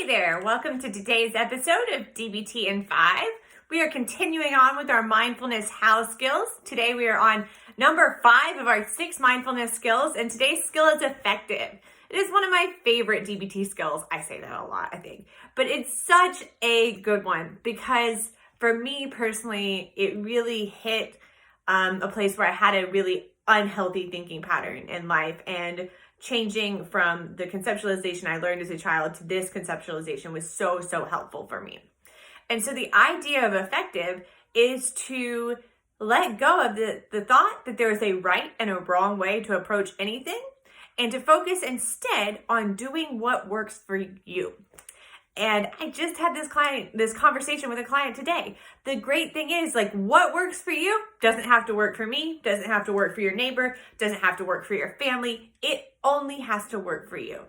there, welcome to today's episode of DBT in 5. We are continuing on with our mindfulness how skills. Today we are on number 5 of our 6 mindfulness skills, and today's skill is effective. It is one of my favorite DBT skills. I say that a lot, I think, but it's such a good one because for me personally, it really hit a place where I had a really unhealthy thinking pattern in life, and changing from the conceptualization I learned as a child to this conceptualization was so helpful for me. And so the idea of effective is to let go of the thought that there is a right and a wrong way to approach anything, and to focus instead on doing what works for you. And I just had this conversation with a client today. The great thing is, what works for you doesn't have to work for me, doesn't have to work for your neighbor, doesn't have to work for your family. It only has to work for you.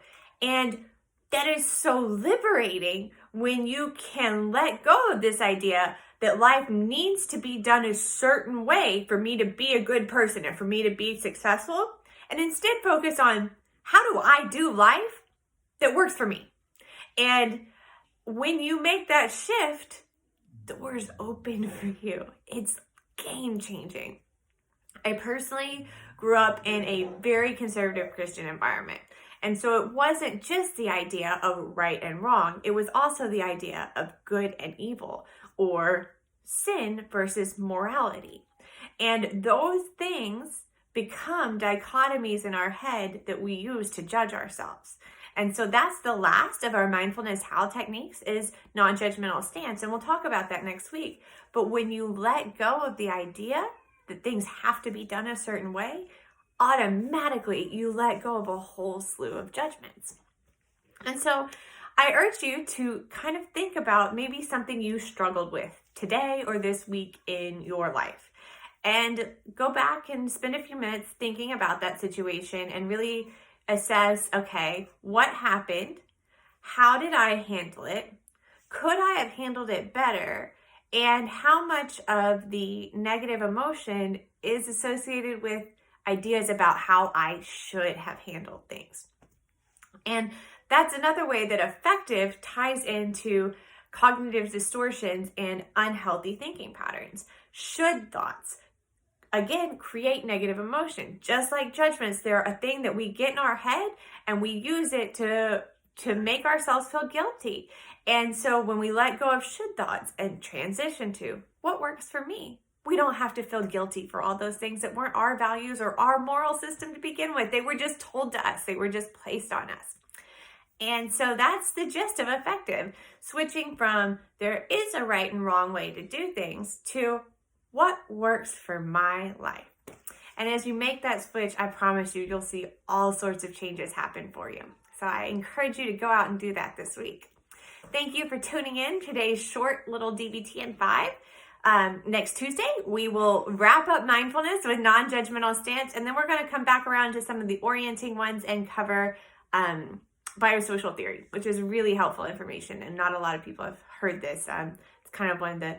And that is so liberating when you can let go of this idea that life needs to be done a certain way for me to be a good person and for me to be successful, and instead focus on how do I do life that works for me. And when you make that shift, doors open for you. It's game changing. I personally grew up in a very conservative Christian environment. And so it wasn't just the idea of right and wrong. It was also the idea of good and evil, or sin versus morality. And those things become dichotomies in our head that we use to judge ourselves. And so that's the last of our mindfulness how techniques, is non-judgmental stance. And we'll talk about that next week. But when you let go of the idea that things have to be done a certain way, automatically you let go of a whole slew of judgments. And so I urge you to kind of think about maybe something you struggled with today or this week in your life. And go back and spend a few minutes thinking about that situation and really assess, okay, what happened? How did I handle it? Could I have handled it better? And how much of the negative emotion is associated with ideas about how I should have handled things? And that's another way that effective ties into cognitive distortions and unhealthy thinking patterns. Should thoughts, again, create negative emotion. Just like judgments, they're a thing that we get in our head and we use it to make ourselves feel guilty. And so when we let go of should thoughts and transition to what works for me, we don't have to feel guilty for all those things that weren't our values or our moral system to begin with. They were just told to us. They were just placed on us. And so that's the gist of effective. Switching from there is a right and wrong way to do things to what works for my life. And as you make that switch, I promise you, you'll see all sorts of changes happen for you. So I encourage you to go out and do that this week. Thank you for tuning in today's short little DBT in 5. Next Tuesday, we will wrap up mindfulness with non-judgmental stance, and then we're going to come back around to some of the orienting ones and cover biosocial theory, which is really helpful information, and not a lot of people have heard this. It's kind of one of the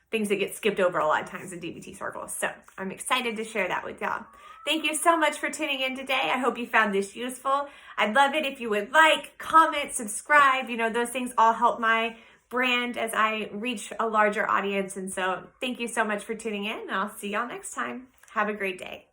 things that get skipped over a lot of times in DBT circles. So I'm excited to share that with y'all. Thank you so much for tuning in today. I hope you found this useful. I'd love it if you would like, comment, subscribe. Those things all help my brand as I reach a larger audience. And so thank you so much for tuning in, and I'll see y'all next time. Have a great day.